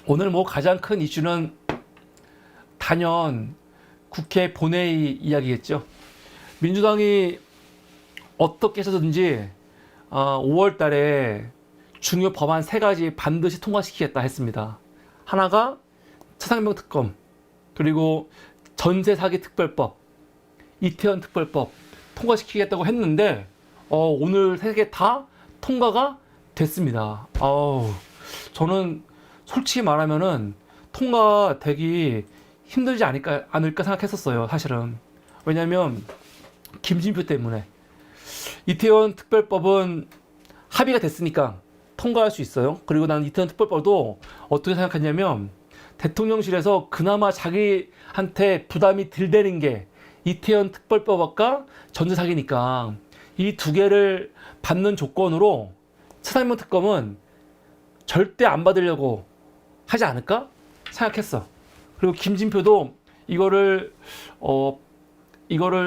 오늘 뭐 가장 큰 이슈는 단연 국회 본회의 이야기겠죠. 민주당이 어떻게 해서든지 5월 달에 중요 법안 3가지 반드시 통과시키겠다 했습니다. 하나가 차상명 특검, 그리고 전세 사기 특별법, 이태원 특별법 통과시키겠다고 했는데 오늘 3개 다 통과가 됐습니다. 저는 솔직히 말하면은 통과되기 힘들지 않을까 생각했었어요, 사실은. 왜냐면 김진표 때문에. 이태원 특별법은 합의가 됐으니까 통과할 수 있어요. 그리고 난 이태원 특별법도 어떻게 생각했냐면 대통령실에서 그나마 자기한테 부담이 덜 되는 게 이태원 특별법과 전세 사기니까 이 2개를 받는 조건으로 차상명 특검은 절대 안 받으려고 하지 않을까 생각했어. 그리고 김진표도 이거를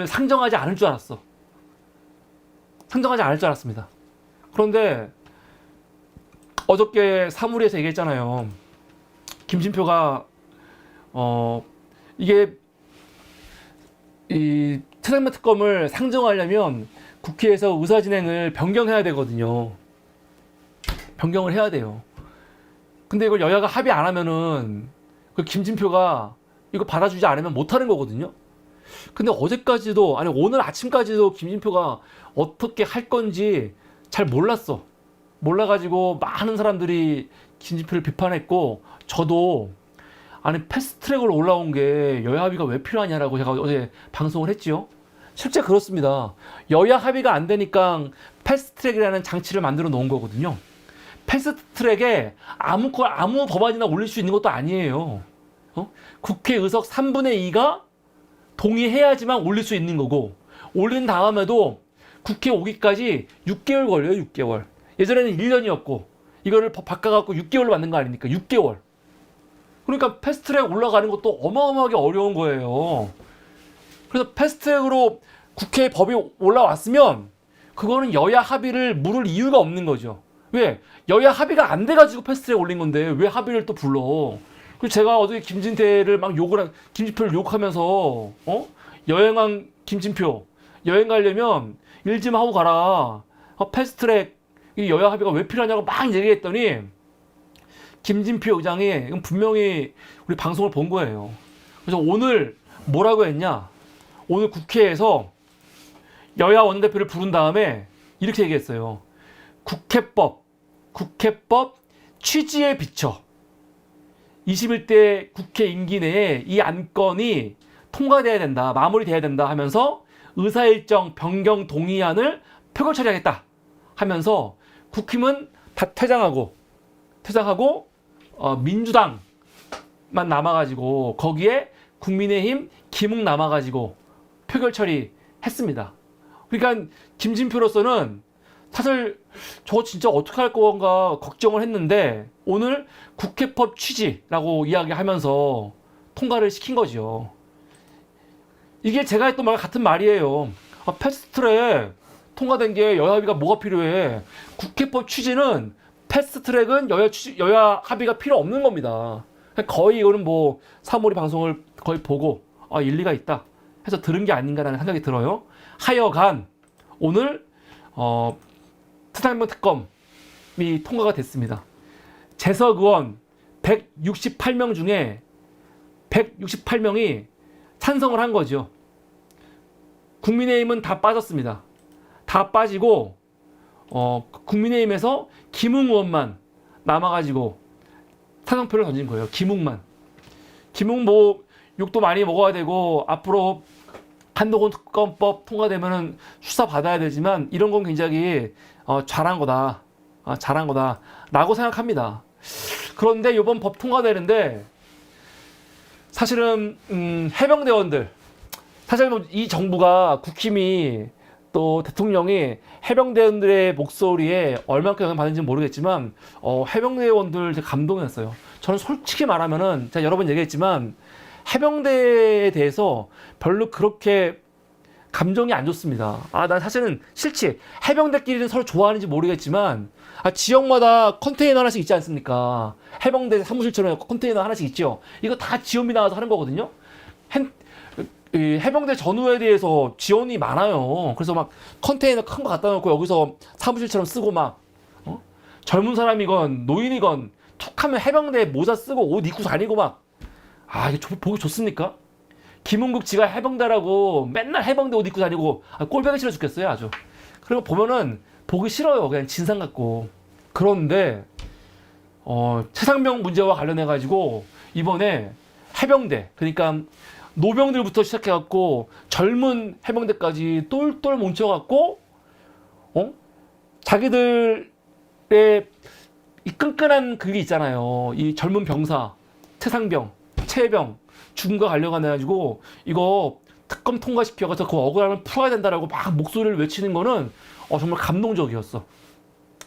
상정하지 않을 줄 알았어. 상정하지 않을 줄 알았습니다. 그런데 어저께 사무리에서 얘기했잖아요. 김진표가 이게 이 차상명 특검을 상정하려면 국회에서 의사진행을 변경해야 되거든요. 변경을 해야 돼요. 근데 이걸 여야가 합의 안 하면은 그 김진표가 이거 받아주지 않으면 못하는 거거든요. 근데 어제까지도, 아니 오늘 아침까지도 김진표가 어떻게 할 건지 잘 몰랐어. 몰라가지고 많은 사람들이 김진표를 비판했고, 저도 아니 패스트트랙으로 올라온 게 여야 합의가 왜 필요하냐라고 제가 어제 방송을 했지요. 실제 그렇습니다. 여야 합의가 안 되니까 패스트트랙이라는 장치를 만들어 놓은 거거든요. 패스트트랙에 아무 법안이나 올릴 수 있는 것도 아니에요. 국회 의석 3분의 2가 동의해야지만 올릴 수 있는 거고, 올린 다음에도 국회 오기까지 6개월 걸려요. 6개월. 예전에는 1년이었고 이거를 법 바꿔갖고 6개월로 만든 거 아닙니까? 6개월. 그러니까 패스트트랙 올라가는 것도 어마어마하게 어려운 거예요. 그래서 패스트트랙으로 국회에 법이 올라왔으면 그거는 여야 합의를 물을 이유가 없는 거죠. 왜? 여야 합의가 안 돼가지고 패스트트랙 올린 건데 왜 합의를 또 불러? 그리고 제가 어저께 김진표를 욕하면서 여행왕 김진표 여행 가려면 일 좀 하고 가라. 패스트트랙 이 여야 합의가 왜 필요하냐고 막 얘기했더니 김진표 의장이 분명히 우리 방송을 본 거예요. 그래서 오늘 뭐라고 했냐? 오늘 국회에서 여야 원내대표를 부른 다음에 이렇게 얘기했어요. 국회법 취지에 비춰 21대 국회 임기 내에 이 안건이 통과돼야 된다, 마무리돼야 된다 하면서 의사일정 변경 동의안을 표결 처리하겠다 하면서 국힘은 다 퇴장하고 민주당만 남아가지고 거기에 국민의힘 김웅 남아가지고 표결 처리했습니다. 그러니까 김진표로서는 사실 저거 진짜 어떻게 할 건가 걱정을 했는데 오늘 국회법 취지라고 이야기하면서 통과를 시킨 거죠. 이게 제가 했던 말과 같은 말이에요. 패스트트랙 통과된 게 여야 합의가 뭐가 필요해? 국회법 취지는 패스트트랙은 여야 합의가 필요 없는 겁니다. 거의 이거는 뭐 사모리 방송을 거의 보고 일리가 있다 해서 들은 게 아닌가라는 생각이 들어요. 하여간 오늘 차상명 특검이 통과가 됐습니다. 재석 의원 168명 중에 168명이 찬성을 한 거죠. 국민의힘은 다 빠졌습니다. 다 빠지고 국민의힘에서 김웅 의원만 남아가지고 찬성표를 던진 거예요. 김웅만. 김웅 뭐 욕도 많이 먹어야 되고 앞으로 한동훈 특검법 통과되면은 수사 받아야 되지만 이런 건 굉장히 잘한 거다라고 생각합니다. 그런데 이번 법 통과되는데 사실은 해병대원들, 사실 뭐 이 정부가 국힘이 또 대통령이 해병대원들의 목소리에 얼마큼 영향을 받는지는 모르겠지만 해병대원들 감동했어요. 저는 솔직히 말하면은 제가 여러 번 얘기했지만 해병대에 대해서 별로 그렇게 감정이 안 좋습니다. 난 사실은 싫지. 해병대끼리는 서로 좋아하는지 모르겠지만, 지역마다 컨테이너 하나씩 있지 않습니까? 해병대 사무실처럼 컨테이너 하나씩 있죠. 이거 다 지원비 나와서 하는 거거든요. 이 해병대 전후에 대해서 지원이 많아요. 그래서 막 컨테이너 큰 거 갖다 놓고 여기서 사무실처럼 쓰고 막, 젊은 사람이건 노인이건 툭 하면 해병대 모자 쓰고 옷 입고 다니고 막, 이게 보기 좋습니까? 김은국 지가 해병대라고 맨날 해병대 옷 입고 다니고 꼴보기 싫어 죽겠어요 아주. 그리고 보면은 보기 싫어요. 그냥 진상 같고. 그런데 최상병 문제와 관련해 가지고 이번에 해병대, 그러니까 노병들부터 시작해 갖고 젊은 해병대까지 똘똘 뭉쳐 갖고 자기들의 이 끈끈한 그게 있잖아요. 이 젊은 병사, 최상병, 최해병 죽음과 관련해 가지고 이거 특검 통과시켜서 그 억울함을 풀어야 된다라고 막 목소리를 외치는 거는 정말 감동적이었어.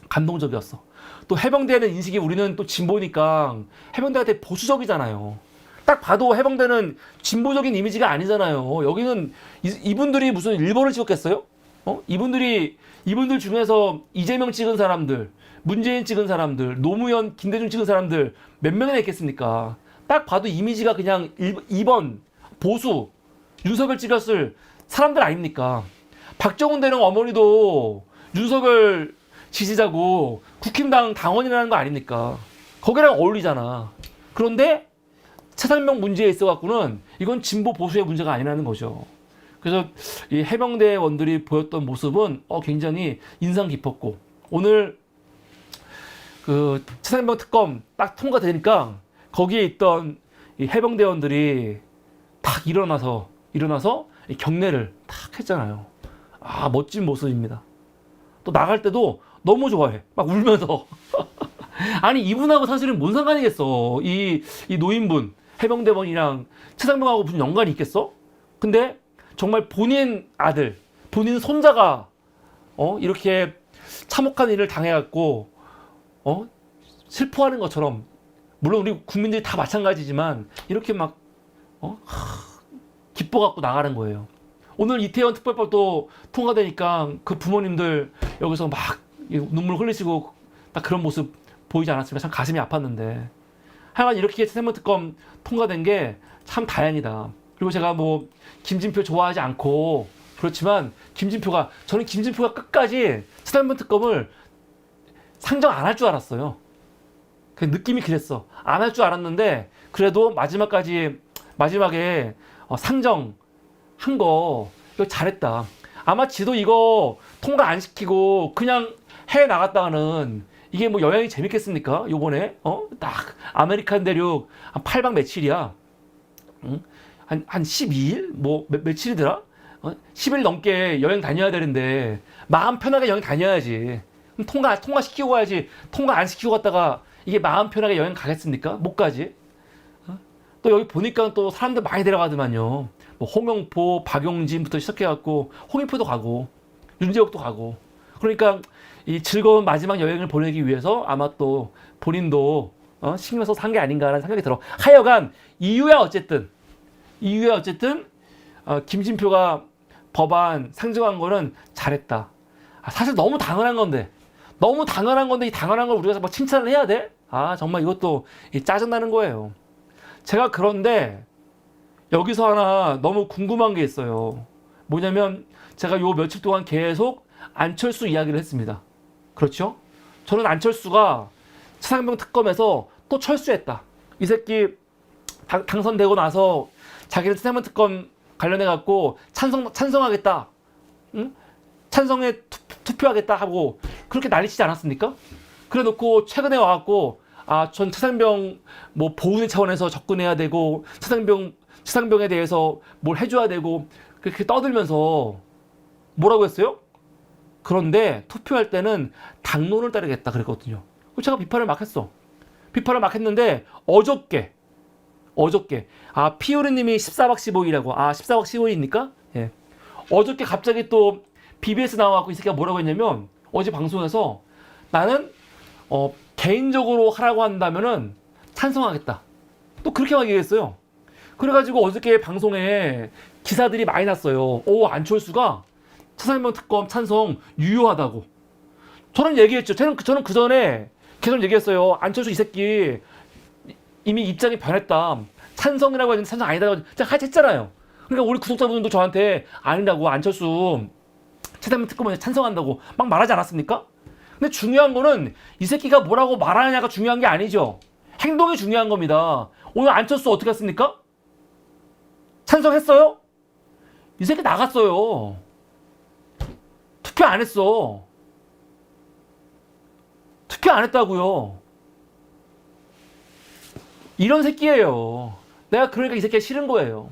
감동적이었어. 또 해병대에는 인식이, 우리는 또 진보니까 해병대가 되게 보수적이잖아요. 딱 봐도 해병대는 진보적인 이미지가 아니잖아요. 여기는 이분들이 무슨 일본을 찍었겠어요? 이분들 중에서 이재명 찍은 사람들, 문재인 찍은 사람들, 노무현, 김대중 찍은 사람들 몇 명이나 있겠습니까? 딱 봐도 이미지가 그냥 2번 보수 윤석열 찍었을 사람들 아닙니까? 박정훈 대령 어머니도 윤석열 지지자고 국힘당 당원이라는 거 아닙니까? 거기랑 어울리잖아. 그런데 최상병 문제에 있어 갖고는 이건 진보 보수의 문제가 아니라는 거죠. 그래서 이 해병대원들이 보였던 모습은 굉장히 인상 깊었고, 오늘 그 최상병 특검 딱 통과되니까 거기에 있던 이 해병대원들이 딱 일어나서 이 경례를 딱 했잖아요. 멋진 모습입니다. 또 나갈 때도 너무 좋아해. 막 울면서. 아니, 이분하고 사실은 뭔 상관이겠어. 이 노인분, 해병대원이랑 최상병하고 무슨 연관이 있겠어? 근데 정말 본인 아들, 본인 손자가 이렇게 참혹한 일을 당해갖고 슬퍼하는 것처럼, 물론 우리 국민들이 다 마찬가지지만 이렇게 막 기뻐갖고 나가는 거예요. 오늘 이태원 특별법도 통과되니까 그 부모님들 여기서 막 눈물 흘리시고 딱 그런 모습 보이지 않았습니까? 참 가슴이 아팠는데. 하여간 이렇게 최상병 특검 통과된 게 참 다행이다. 그리고 제가 뭐 김진표 좋아하지 않고 그렇지만 저는 김진표가 끝까지 최상병 특검을 상정 안 할 줄 알았어요. 그 느낌이 그랬어. 안 할 줄 알았는데 그래도 마지막에 상정한 거 이거 잘했다. 아마 지도 이거 통과 안 시키고 그냥 해외 나갔다가는 이게 뭐 여행이 재밌겠습니까? 요번에 딱 아메리칸 대륙 한 8박 며칠이야. 한 12일? 뭐 며칠이더라? 10일 넘게 여행 다녀야 되는데 마음 편하게 여행 다녀야지. 그럼 통과 시키고 가야지. 통과 안 시키고 갔다가 이게 마음 편하게 여행 가겠습니까? 못 가지. 또 여기 보니까 또 사람들 많이 데려가더만요. 뭐 홍영포, 박용진부터 시작해갖고 홍익표도 가고 윤재옥도 가고. 그러니까 이 즐거운 마지막 여행을 보내기 위해서 아마 또 본인도 신경 써서 한 게 아닌가라는 생각이 들어. 하여간 이유야 어쨌든 김진표가 법안 상정한 거는 잘했다. 사실 너무 당연한 건데 이 당연한 걸 우리가 막 칭찬을 해야 돼? 정말 이것도 짜증나는 거예요. 제가 그런데 여기서 하나 너무 궁금한 게 있어요. 뭐냐면 제가 요 며칠 동안 계속 안철수 이야기를 했습니다. 그렇죠? 저는 안철수가 최상병 특검에서 또 철수했다. 이 새끼 당선되고 나서 자기는 최상병 특검 관련해 갖고 찬성하겠다. 응? 찬성에 투표하겠다 하고 그렇게 난리치지 않았습니까? 그래 놓고 최근에 와갖고 전 최상병 뭐 보훈의 차원에서 접근해야 되고 최상병에 대해서 뭘 해줘야 되고 그렇게 떠들면서 뭐라고 했어요? 그런데 투표할 때는 당론을 따르겠다 그랬거든요. 제가 비판을 막 했어. 비판을 막 했는데 어저께 피오르님이 14박 15일이라고 14박 15일입니까? 예. 어저께 갑자기 또 BBS 나와갖고 이 새끼가 뭐라고 했냐면 어제 방송에서 나는 개인적으로 하라고 한다면은 찬성하겠다. 또 그렇게 막 얘기했어요. 그래가지고 어저께 방송에 기사들이 많이 났어요. 오, 안철수가 차상명 특검 찬성 유효하다고. 저는 얘기했죠. 저는 그 전에 계속 얘기했어요. 안철수 이 새끼 이미 입장이 변했다. 찬성이라고 하는데 찬성 아니다고 제가 했잖아요. 그러니까 우리 구독자분들도 저한테 아니라고 안철수 차상명 특검에 찬성한다고 막 말하지 않았습니까? 근데 중요한 거는 이 새끼가 뭐라고 말하느냐가 중요한 게 아니죠. 행동이 중요한 겁니다. 오늘 안철수 어떻게 했습니까? 찬성했어요? 이 새끼 나갔어요. 투표 안 했어. 투표 안 했다고요. 이런 새끼예요. 내가 그러니까 이 새끼가 싫은 거예요.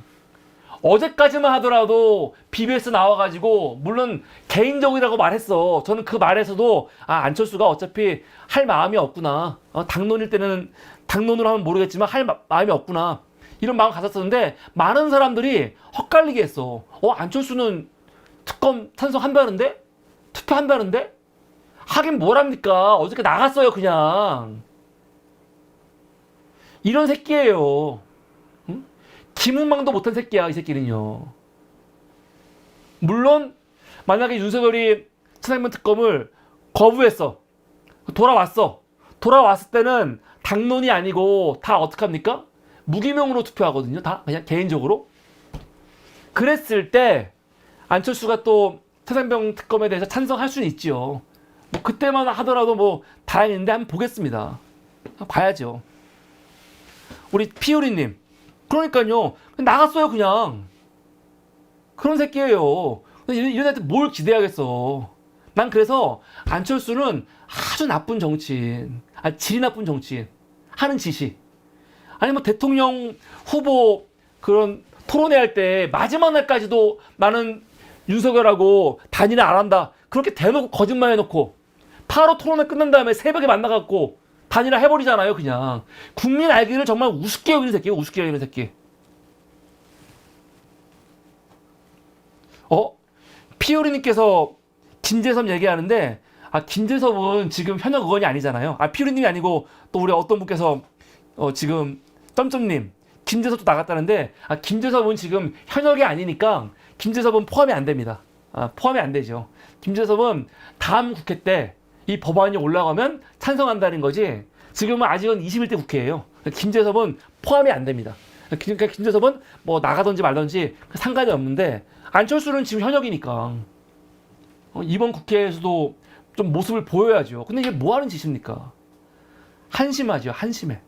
어제까지만 하더라도 BBS 나와가지고 물론 개인적이라고 말했어. 저는 그 말에서도 안철수가 어차피 할 마음이 없구나. 당론일 때는 당론으로 하면 모르겠지만 할 마음이 없구나. 이런 마음 가졌었는데 많은 사람들이 헛갈리게 했어. 안철수는 특검 찬성한다는데? 투표한다는데? 하긴 뭐랍니까? 어저께 나갔어요 그냥. 이런 새끼예요. 응? 기문망도 못한 새끼야 이 새끼는요. 물론 만약에 윤석열이 차상면 특검을 거부했어. 돌아왔을 때는 당론이 아니고 다 어떡합니까? 무기명으로 투표하거든요. 다 그냥 개인적으로. 그랬을 때 안철수가 또 차상병 특검에 대해서 찬성할 수는 있지요. 뭐 그때만 하더라도 뭐 다행인데 한번 보겠습니다. 봐야죠. 우리 피우리님. 그러니까요. 나갔어요 그냥. 그런 새끼예요. 이런 애한테 뭘 기대하겠어. 난 그래서 안철수는 아주 나쁜 정치인. 질이 나쁜 정치인. 하는 짓이. 아니 뭐 대통령 후보 그런 토론회 할 때 마지막 날까지도 나는 윤석열하고 단일화 안 한다. 그렇게 대놓고 거짓말 해놓고 바로 토론회 끝난 다음에 새벽에 만나갖고 단일화 해버리잖아요 그냥. 국민 알기를 정말 우습게 여기는 새끼예요. 우습게 여기는 새끼. 피오리님께서 김재섭 얘기하는데 김재섭은 지금 현역 의원이 아니잖아요. 피오리님이 아니고 또 우리 어떤 분께서 지금 점점님 김재섭도 나갔다는데 김재섭은 지금 현역이 아니니까 김재섭은 포함이 안 됩니다. 포함이 안 되죠. 김재섭은 다음 국회 때 이 법안이 올라가면 찬성한다는 거지 지금은 아직은 21대 국회예요. 김재섭은 포함이 안 됩니다. 그러니까 김재섭은 뭐 나가든지 말든지 상관이 없는데 안철수는 지금 현역이니까 이번 국회에서도 좀 모습을 보여야죠. 근데 이게 뭐 하는 짓입니까? 한심하죠. 한심해.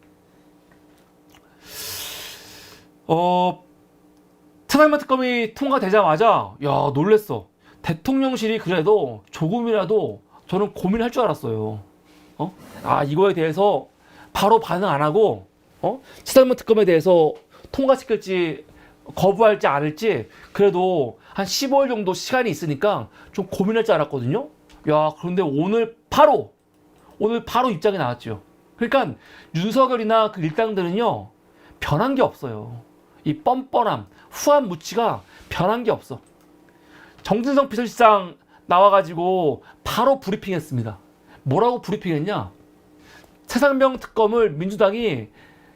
차상면 특검이 통과되자마자 놀랬어. 대통령실이 그래도 조금이라도 저는 고민할 줄 알았어요. 이거에 대해서 바로 반응 안 하고 차상면 특검에 대해서 통과시킬지 거부할지 안 할지 그래도 한 15일 정도 시간이 있으니까 좀 고민할 줄 알았거든요. 그런데 오늘 바로 입장이 나왔죠. 그러니까 윤석열이나 그 일당들은요 변한 게 없어요. 이 뻔뻔함, 후한 무치가 변한 게 없어. 정진석 비서실장 나와가지고 바로 브리핑했습니다. 뭐라고 브리핑했냐? 차상명 특검을 민주당이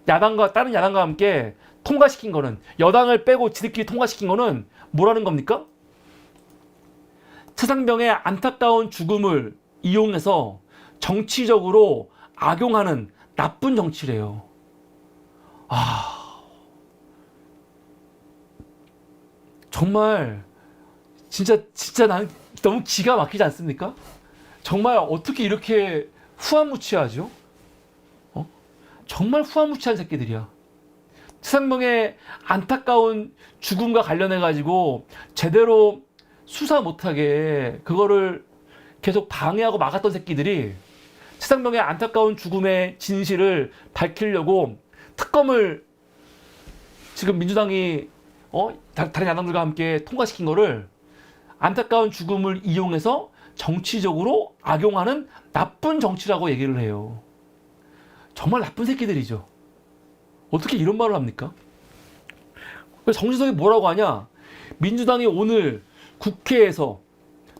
다른 야당과 함께 통과시킨 거는, 여당을 빼고 지들끼리 통과시킨 거는 뭐라는 겁니까? 차상병의 안타까운 죽음을 이용해서 정치적으로 악용하는 나쁜 정치래요. 정말 진짜 난 너무 기가 막히지 않습니까? 정말 어떻게 이렇게 후한무치하죠? 정말 후한무치한 새끼들이야. 차상병의 안타까운 죽음과 관련해가지고 제대로 수사 못하게 그거를 계속 방해하고 막았던 새끼들이 차상병의 안타까운 죽음의 진실을 밝히려고 특검을 지금 민주당이 다른 야당들과 함께 통과시킨 거를 안타까운 죽음을 이용해서 정치적으로 악용하는 나쁜 정치라고 얘기를 해요. 정말 나쁜 새끼들이죠. 어떻게 이런 말을 합니까? 정진석이 뭐라고 하냐? 민주당이 오늘 국회에서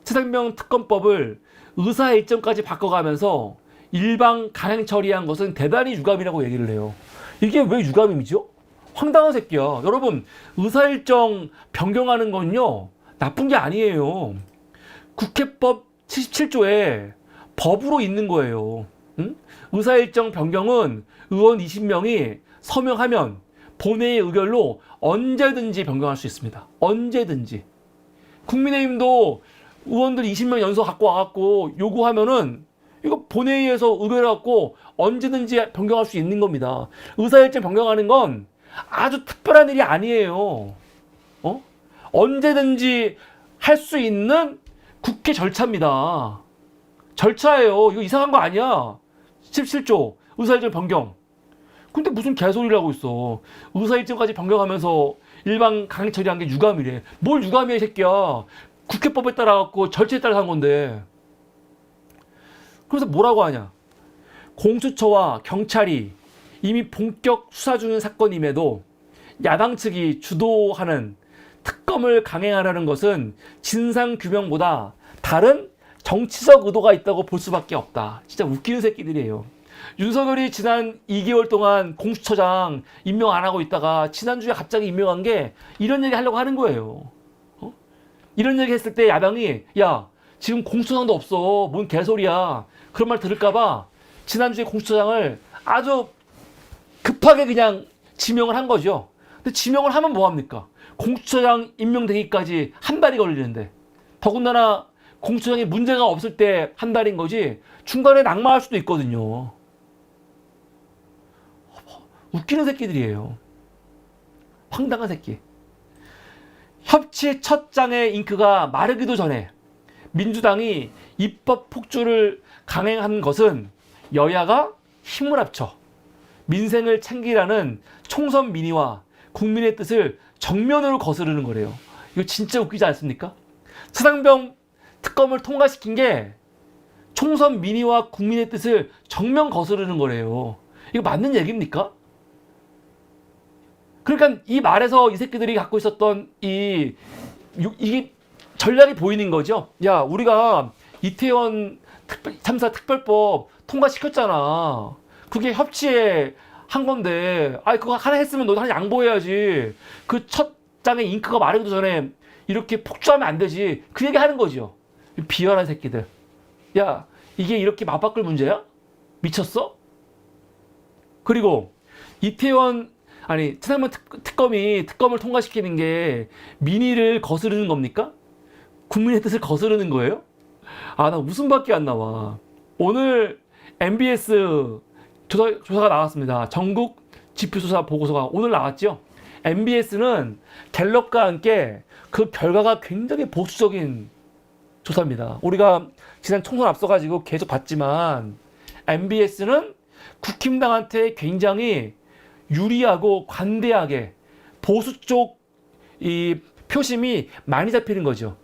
차상명 특검법을 의사 일정까지 바꿔가면서 일방 강행 처리한 것은 대단히 유감이라고 얘기를 해요. 이게 왜 유감이죠? 황당한 새끼야. 여러분, 의사일정 변경하는 건요, 나쁜 게 아니에요. 국회법 77조에 법으로 있는 거예요. 응? 의사일정 변경은 의원 20명이 서명하면 본회의 의결로 언제든지 변경할 수 있습니다. 언제든지. 국민의힘도 의원들 20명 연서 갖고 와갖고 요구하면은 이거 본회의에서 의결해갖고 언제든지 변경할 수 있는 겁니다. 의사일정 변경하는 건 아주 특별한 일이 아니에요. 언제든지 할 수 있는 국회 절차입니다. 절차예요. 이거 이상한 거 아니야. 17조 의사일정 변경. 근데 무슨 개소리를 하고 있어. 의사일정까지 변경하면서 일반 강행 처리한 게 유감이래. 뭘 유감이야 이 새끼야. 국회법에 따라 갖고 절차에 따라 한 건데. 그래서 뭐라고 하냐. 공수처와 경찰이 이미 본격 수사 중인 사건임에도 야당 측이 주도하는 특검을 강행하라는 것은 진상규명보다 다른 정치적 의도가 있다고 볼 수밖에 없다. 진짜 웃기는 새끼들이에요. 윤석열이 지난 2개월 동안 공수처장 임명 안 하고 있다가 지난주에 갑자기 임명한 게 이런 얘기 하려고 하는 거예요. 이런 얘기 했을 때 야당이 야 지금 공수처장도 없어. 뭔 개소리야. 그런 말 들을까봐 지난주에 공수처장을 아주 급하게 그냥 지명을 한 거죠. 근데 지명을 하면 뭐합니까? 공수처장 임명되기까지 한 달이 걸리는데 더군다나 공수처장이 문제가 없을 때 한 달인 거지 중간에 낙마할 수도 있거든요. 웃기는 새끼들이에요. 황당한 새끼. 협치 첫 장의 잉크가 마르기도 전에 민주당이 입법 폭주를 강행한 것은 여야가 힘을 합쳐 민생을 챙기라는 총선 민의와 국민의 뜻을 정면으로 거스르는 거래요. 이거 진짜 웃기지 않습니까? 최상병 특검을 통과시킨 게 총선 민의와 국민의 뜻을 정면 거스르는 거래요. 이거 맞는 얘기입니까? 그러니까 이 말에서 이 새끼들이 갖고 있었던 이게 전략이 보이는 거죠. 야, 우리가 이태원 참사 특별법 통과시켰잖아. 그게 협치에 한 건데, 그거 하나 했으면 너도 하나 양보해야지. 그 첫 장의 잉크가 마르기도 전에 이렇게 폭주하면 안 되지. 그 얘기 하는 거죠. 비열한 새끼들. 야, 이게 이렇게 맞바꿀 문제야? 미쳤어? 그리고 최상병 특검이 특검을 통과시키는 게 민의를 거스르는 겁니까? 국민의 뜻을 거스르는 거예요? 나 웃음밖에 안 나와. 오늘 MBS 조사가 나왔습니다. 전국 지표조사 보고서가 오늘 나왔죠. MBS는 갤럽과 함께 그 결과가 굉장히 보수적인 조사입니다. 우리가 지난 총선 앞서가지고 계속 봤지만 MBS는 국힘당한테 굉장히 유리하고 관대하게 보수 쪽 이 표심이 많이 잡히는 거죠.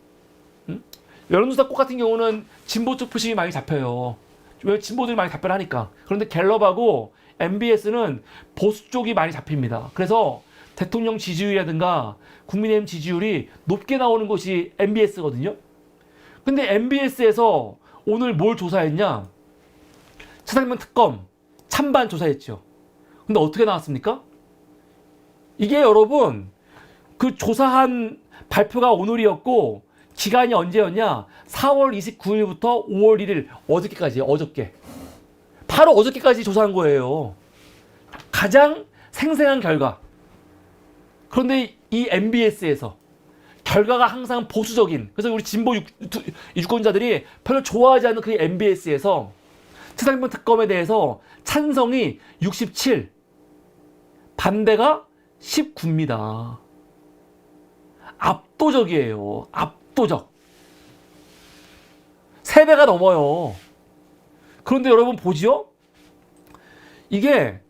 여론조사 꼭 같은 경우는 진보 쪽 표심이 많이 잡혀요. 왜 진보들이 많이 답변하니까. 그런데 갤럽하고 MBS는 보수 쪽이 많이 잡힙니다. 그래서 대통령 지지율이라든가 국민의힘 지지율이 높게 나오는 곳이 MBS거든요. 근데 MBS에서 오늘 뭘 조사했냐? 최상병 특검 찬반 조사했죠. 근데 어떻게 나왔습니까? 이게 여러분 그 조사한 발표가 오늘이었고 기간이 언제였냐? 4월 29일부터 5월 1일 어저께까지 어저께. 바로 어저께까지 조사한 거예요. 가장 생생한 결과. 그런데 이 MBS에서 결과가 항상 보수적인, 그래서 우리 진보 유권자들이 별로 좋아하지 않는 그 MBS에서 최상병 특검에 대해서 찬성이 67, 반대가 19입니다. 압도적이에요. 압도적. 3배가 넘어요. 그런데 여러분 보지요? 이게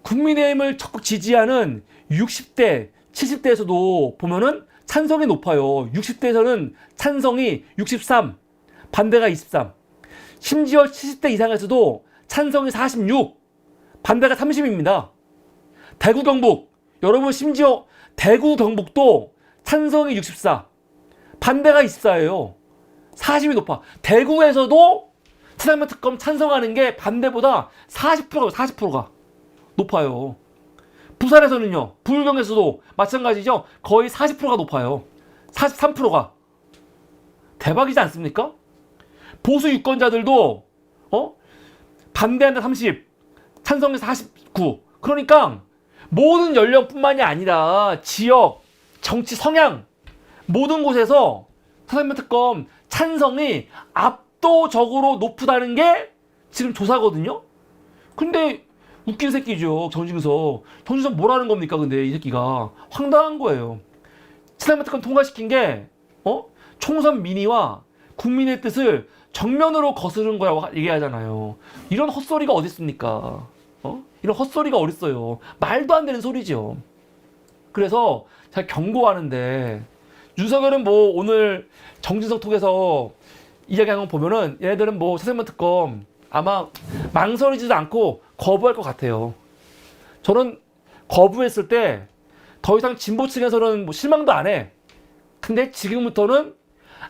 국민의힘을 적극 지지하는 60대, 70대에서도 보면은 찬성이 높아요. 60대에서는 찬성이 63, 반대가 23. 심지어 70대 이상에서도 찬성이 46, 반대가 30입니다. 대구 경북, 여러분 심지어 대구 경북도 찬성이 64, 반대가 24예요. 40이 높아. 대구에서도 최상병 특검 찬성하는 게 반대보다 40%가 높아요. 부산에서는요, 부울경에서도 마찬가지죠. 거의 40%가 높아요. 43%가. 대박이지 않습니까? 보수 유권자들도 반대한다 30, 찬성해서 49. 그러니까 모든 연령뿐만이 아니라 지역, 정치 성향 모든 곳에서 사사면 특검 찬성이 압도적으로 높다는 게 지금 조사거든요. 근데 웃긴 새끼죠. 정진석 뭐라는 겁니까? 근데 이 새끼가 황당한 거예요. 사사면 특검 통과시킨 게 총선 민의와 국민의 뜻을 정면으로 거스른 거라고 얘기하잖아요. 이런 헛소리가 어디 있습니까? 이런 헛소리가 어딨어요. 말도 안 되는 소리죠. 그래서 제가 경고하는데, 윤석열은 뭐 오늘 정진석 톡에서 이야기한 거 보면은 얘네들은 뭐 차세만 특검 아마 망설이지도 않고 거부할 것 같아요. 저는 거부했을 때 더 이상 진보 층에서는 뭐 실망도 안 해. 근데 지금부터는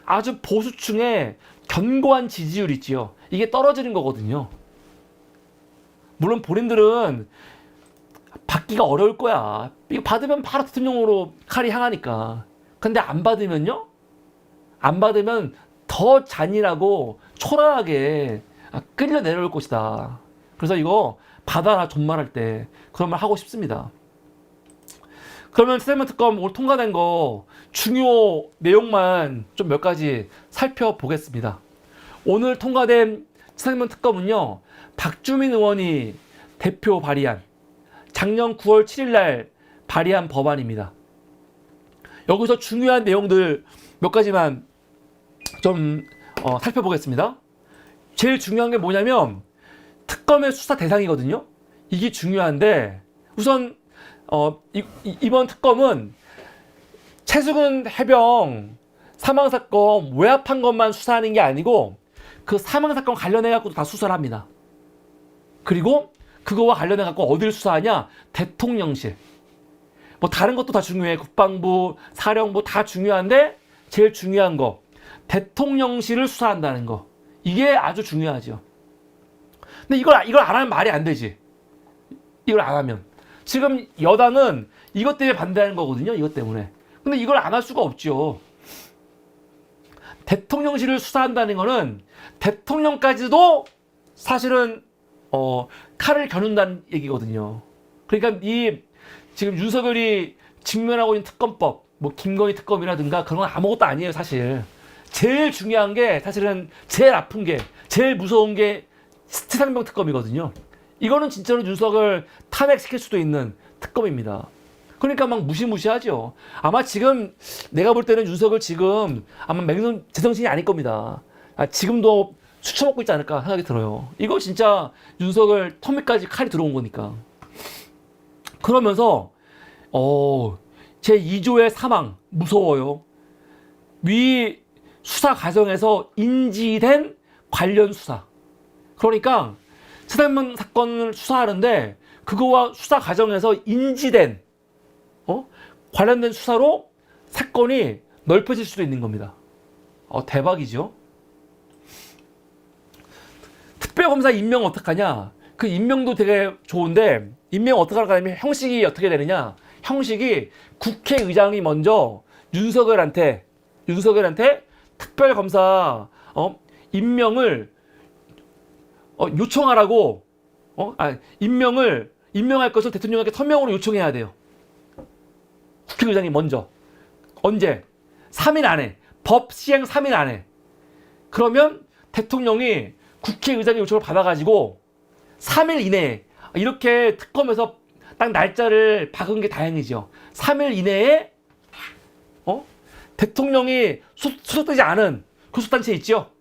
아주 보수층의 견고한 지지율 있지요. 이게 떨어지는 거거든요. 물론 본인들은 받기가 어려울 거야. 이거 받으면 바로 대통령으로 칼이 향하니까. 근데 안 받으면요? 안 받으면 더 잔인하고 초라하게 끌려 내려올 것이다. 그래서 이거 받아라 존말할 때 그런 말 하고 싶습니다. 그러면 차세만 특검 오늘 통과된 거 중요 내용만 좀 몇 가지 살펴보겠습니다. 오늘 통과된 차세만 특검은요, 박주민 의원이 대표 발의한 작년 9월 7일 날 발의한 법안입니다. 여기서 중요한 내용들 몇 가지만 좀 살펴보겠습니다. 제일 중요한 게 뭐냐면 특검의 수사 대상이거든요. 이게 중요한데 우선 이번 특검은 최수근 해병 사망사건 외압한 것만 수사하는 게 아니고 그 사망사건 관련해 갖고 다 수사를 합니다. 그리고 그거와 관련해 갖고 어디를 수사하냐? 대통령실. 뭐 다른 것도 다 중요해. 국방부, 사령부 다 중요한데 제일 중요한 거 대통령실을 수사한다는 거. 이게 아주 중요하죠. 근데 이걸 안 하면 말이 안 되지. 이걸 안 하면. 지금 여당은 이것 때문에 반대하는 거거든요. 이것 때문에. 근데 이걸 안 할 수가 없죠. 대통령실을 수사한다는 거는 대통령까지도 사실은 칼을 겨눈다는 얘기거든요. 그러니까 이 지금 윤석열이 직면하고 있는 특검법, 뭐 김건희 특검이라든가 그런 건 아무것도 아니에요, 사실. 제일 중요한 게 사실은 제일 아픈 게 제일 무서운 게 최상병 특검이거든요. 이거는 진짜로 윤석열 탄핵시킬 수도 있는 특검입니다. 그러니까 막 무시무시하죠. 아마 지금 내가 볼 때는 윤석열 지금 아마 제정신이 아닐 겁니다. 지금도 수쳐먹고 있지 않을까 생각이 들어요. 이거 진짜 윤석열 터미까지 칼이 들어온 거니까. 그러면서 제2조의 사망 무서워요. 위 수사 과정에서 인지된 관련 수사. 그러니까 최상병 사건을 수사하는데 그거와 수사 과정에서 인지된 관련된 수사로 사건이 넓혀질 수도 있는 겁니다. 대박이죠. 특별검사 임명 어떡하냐? 그 임명도 되게 좋은데 임명 어떻게 하냐면 형식이 어떻게 되느냐? 형식이 국회의장이 먼저 윤석열한테 특별검사 임명을 요청하라고 임명할 것을 대통령에게 서명으로 요청해야 돼요. 국회의장이 먼저. 언제? 3일 안에. 법 시행 3일 안에. 그러면 대통령이 국회의장의 요청을 받아가지고 3일 이내에 이렇게 특검에서 딱 날짜를 박은 게 다행이죠. 3일 이내에 대통령이 소속되지 않은 교섭단체 있죠.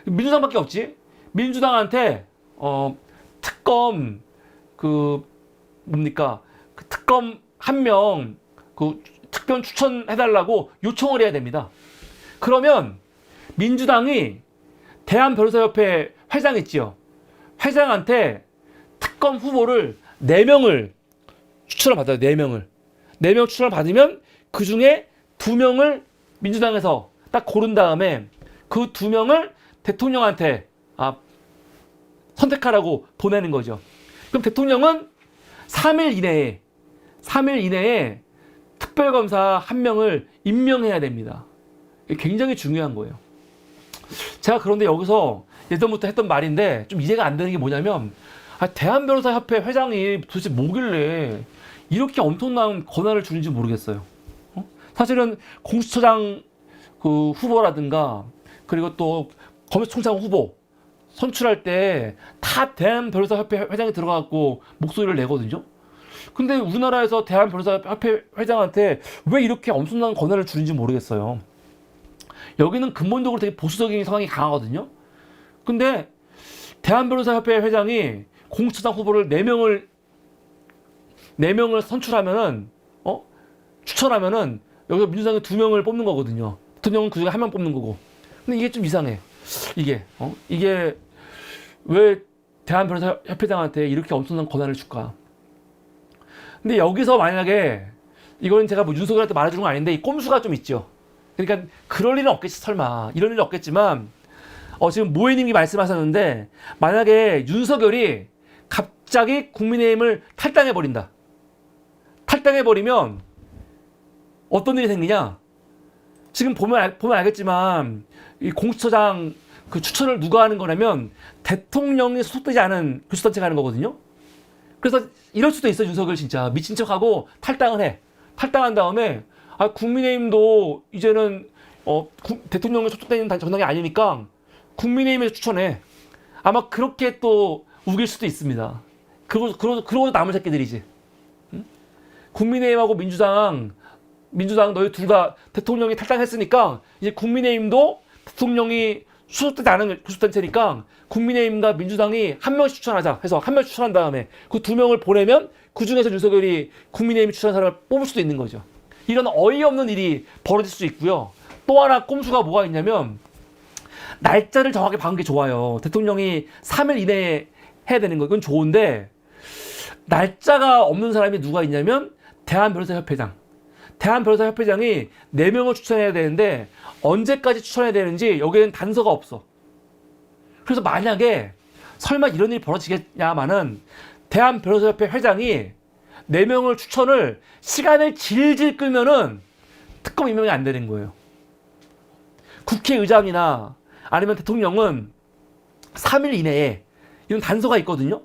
민주당밖에 없지. 민주당한테 특검 그 특검 한 명 특별 추천해달라고 요청을 해야 됩니다. 그러면 민주당이 대한변호사협회 회장 있지요. 회장한테 특검 후보를 4명을 추천을 받아요. 4명을. 4명 추천을 받으면 그 중에 2명을 민주당에서 딱 고른 다음에 그 2명을 대통령한테 선택하라고 보내는 거죠. 그럼 대통령은 3일 이내에 3일 이내에 특별검사 한 명을 임명해야 됩니다. 이게 굉장히 중요한 거예요. 제가 그런데 여기서 예전부터 했던 말인데 좀 이해가 안 되는 게 뭐냐면, 대한변호사협회 회장이 도대체 뭐길래 이렇게 엄청난 권한을 주는지 모르겠어요. 사실은 공수처장 그 후보라든가 그리고 또 검찰총장 후보 선출할 때 다 대한변호사협회 회장이 들어가갖고 목소리를 내거든요. 근데 우리나라에서 대한변호사협회 회장한테 왜 이렇게 엄청난 권한을 주는지 모르겠어요. 여기는 근본적으로 되게 보수적인 성향이 강하거든요. 근데 대한변호사협회 회장이 공수처장 후보를 4명을 선출하면은, 추천하면은, 여기서 민주당이 2명을 뽑는 거거든요. 대통령은 그 중에 1명 뽑는 거고. 근데 이게 좀 이상해. 이게 왜 대한변호사협회장한테 이렇게 엄청난 권한을 줄까? 근데 여기서 만약에, 이건 제가 뭐 윤석열한테 말해주는 건 아닌데, 이 꼼수가 좀 있죠. 그러니까, 그럴 일은 없겠지, 설마. 이런 일은 없겠지만, 지금 모혜님이 말씀하셨는데, 만약에 윤석열이 갑자기 국민의힘을 탈당해버린다. 탈당해버리면 어떤 일이 생기냐? 지금 보면 알겠지만 이 공수처장 그 추천을 누가 하는 거냐면 대통령이 소속되지 않은 교수단체가 하는 거거든요. 그래서 이럴 수도 있어. 윤석열 진짜 미친 척하고 탈당을 해. 탈당한 다음에 국민의힘도 이제는 대통령이 소속되는 정당이 아니니까 국민의힘에서 추천해. 아마 그렇게 또 우길 수도 있습니다. 그러고 남은 새끼들이지. 응? 국민의힘하고 민주당 너희 둘 다 대통령이 탈당했으니까 이제 국민의힘도 대통령이 수속되지 않은 교수단체니까 국민의힘과 민주당이 한 명씩 추천하자 해서 한 명 추천한 다음에 그 2명을 보내면 그 중에서 윤석열이 국민의힘이 추천한 사람을 뽑을 수도 있는 거죠. 이런 어이없는 일이 벌어질 수 있고요. 또 하나 꼼수가 뭐가 있냐면 날짜를 정확히 박은 게 좋아요. 대통령이 3일 이내에 해야 되는 거 이건 좋은데 날짜가 없는 사람이 누가 있냐면 대한변호사협회장. 대한변호사협회장이 4명을 추천해야 되는데 언제까지 추천해야 되는지 여기에는 단서가 없어. 그래서 만약에 설마 이런 일이 벌어지겠냐마는 대한변호사협회 회장이 4명을 추천을 시간을 질질 끌면은 특검 임명이 안 되는 거예요. 국회의장이나 아니면 대통령은 3일 이내에 이런 단서가 있거든요.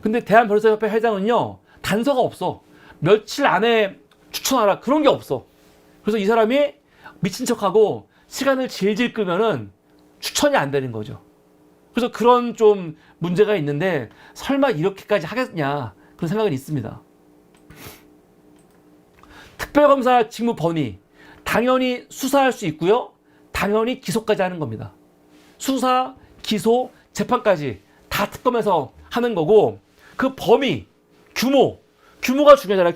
근데 대한변호사협회 회장은요 단서가 없어. 며칠 안에 추천하라 그런 게 없어. 그래서 이 사람이 미친 척하고 시간을 질질 끄면은 추천이 안 되는 거죠. 그래서 그런 좀 문제가 있는데 설마 이렇게까지 하겠냐 그런 생각은 있습니다. 특별검사 직무 범위 당연히 수사할 수 있고요. 당연히 기소까지 하는 겁니다. 수사, 기소, 재판까지 다 특검에서 하는 거고 그 범위, 규모가 중요하잖아요.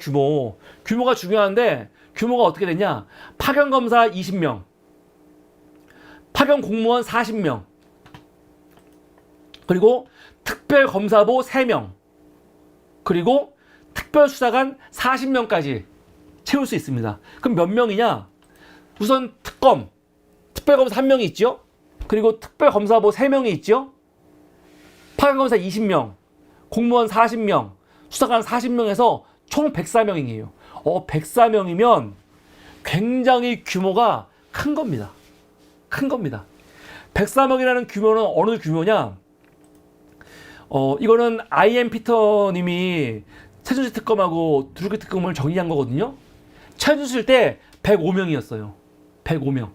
규모가 중요한데 규모가 어떻게 되냐? 파견검사 20명, 파견공무원 40명, 그리고 특별검사보 3명, 그리고 특별수사관 40명까지 채울 수 있습니다. 그럼 몇 명이냐? 우선 특별검사 1명이 있죠? 그리고 특별검사보 3명이 있죠? 파견검사 20명, 공무원 40명, 수사관 40명에서 총 104명이에요. 104명이면 굉장히 규모가 큰 겁니다. 104명이라는 규모는 어느 규모냐? 이거는 I.M. 피터님이 최순실 특검하고 두루키 특검을 정의한 거거든요. 최순실 때 105명이었어요. 105명.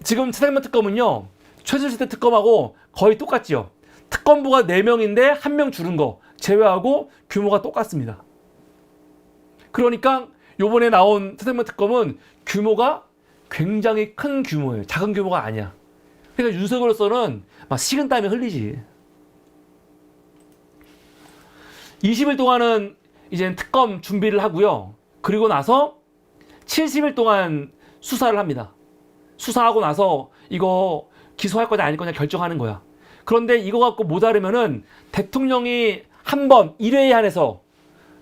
지금 최상면 특검은요. 최순실 때 특검하고 거의 똑같지요. 특검부가 4명인데 1명 줄은 거 제외하고 규모가 똑같습니다. 그러니까 요번에 나온 최상면 특검은 규모가 굉장히 큰 규모예요. 작은 규모가 아니야. 그러니까 윤석열로서는 막 식은땀이 흘리지. 20일 동안은 이제 특검 준비를 하고요. 그리고 나서 70일 동안 수사를 합니다. 수사하고 나서 이거 기소할 거냐 아닐 거냐 결정하는 거야. 그런데 이거 갖고 모자르면은 대통령이 한 번 1회에 한해서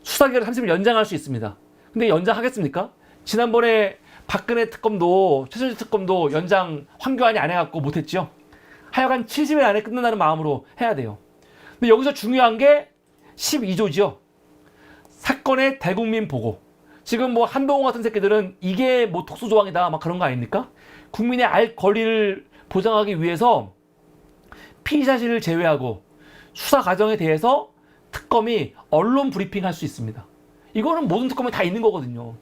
수사기간을 30일 연장할 수 있습니다. 근데 연장하겠습니까? 지난번에 박근혜 특검도 최순실 특검도 연장 황교안이 안 해갖고 못했죠. 하여간 70일 안에 끝난다는 마음으로 해야 돼요. 근데 여기서 중요한 게 12조죠. 사건의 대국민 보고. 지금 뭐 한동훈 같은 새끼들은 이게 뭐 특수조항이다 막 그런 거 아닙니까? 국민의 알 권리를 보장하기 위해서 피의자실을 제외하고 수사 과정에 대해서 특검이 언론 브리핑할 수 있습니다. 이거는 모든 특검에 다 있는 거거든요.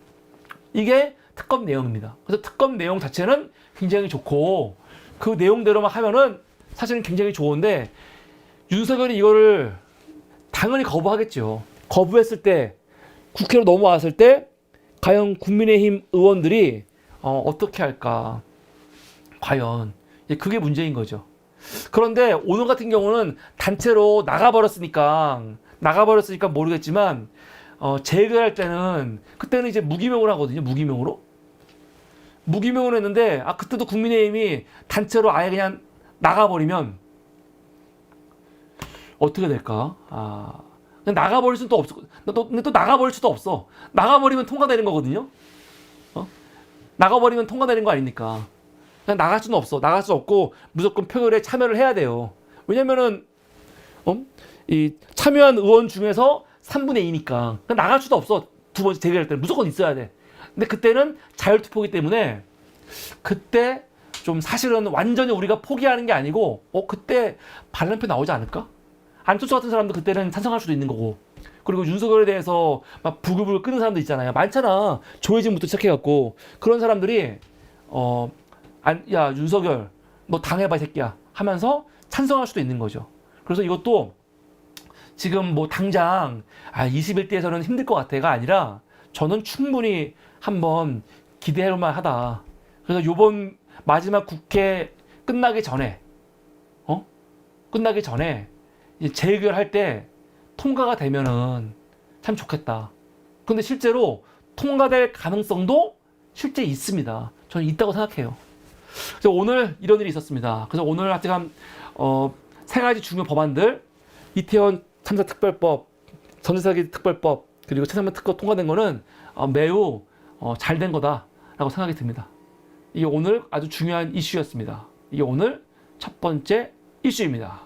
이게 특검 내용입니다. 그래서 특검 내용 자체는 굉장히 좋고 그 내용대로만 하면은 사실은 굉장히 좋은데 윤석열이 이거를 당연히 거부하겠죠. 거부했을 때 국회로 넘어왔을 때 과연 국민의힘 의원들이 어떻게 할까? 과연 그게 문제인 거죠. 그런데 오늘 같은 경우는 단체로 나가버렸으니까 모르겠지만 재개할 때는 그때는 이제 무기명으로 하거든요. 무기명으로 했는데 그때도 국민의힘이 단체로 아예 그냥 나가버리면 어떻게 될까? 그냥 나가버릴 수도 없어. 근데 또 나가버릴 수도 없어. 나가버리면 통과되는 거거든요. 나가버리면 통과되는 거 아닙니까? 그냥 나갈 수는 없어. 나갈 수 없고 무조건 표결에 참여를 해야 돼요. 왜냐면은 이 참여한 의원 중에서 3분의 2니까 나갈 수도 없어. 두 번째 대결할 때는 무조건 있어야 돼. 근데 그때는 자율투표이기 때문에 그때 좀 사실은 완전히 우리가 포기하는 게 아니고 그때 반란표 나오지 않을까? 안철수 같은 사람도 그때는 찬성할 수도 있는 거고. 그리고 윤석열에 대해서 막 부글부글 끄는 사람도 있잖아요. 많잖아. 조혜진부터 시작해갖고 그런 사람들이 야 윤석열 너 당해봐 이 새끼야 하면서 찬성할 수도 있는 거죠. 그래서 이것도 지금 뭐 당장 21대에서는 힘들 것 같아가 아니라 저는 충분히 한번 기대할 만하다. 그래서 요번 마지막 국회 끝나기 전에 재의결할 때 통과가 되면은 참 좋겠다. 근데 실제로 통과될 가능성도 실제 있습니다. 저는 있다고 생각해요. 그래서 오늘 이런 일이 있었습니다. 그래서 오늘 하여튼 세 가지 중요 법안들 이태원 참사 특별법, 전자사기 특별법 그리고 최상면 특검 통과된 거는 매우 잘 된 거다라고 생각이 듭니다. 이게 오늘 아주 중요한 이슈였습니다. 이게 오늘 첫 번째 이슈입니다.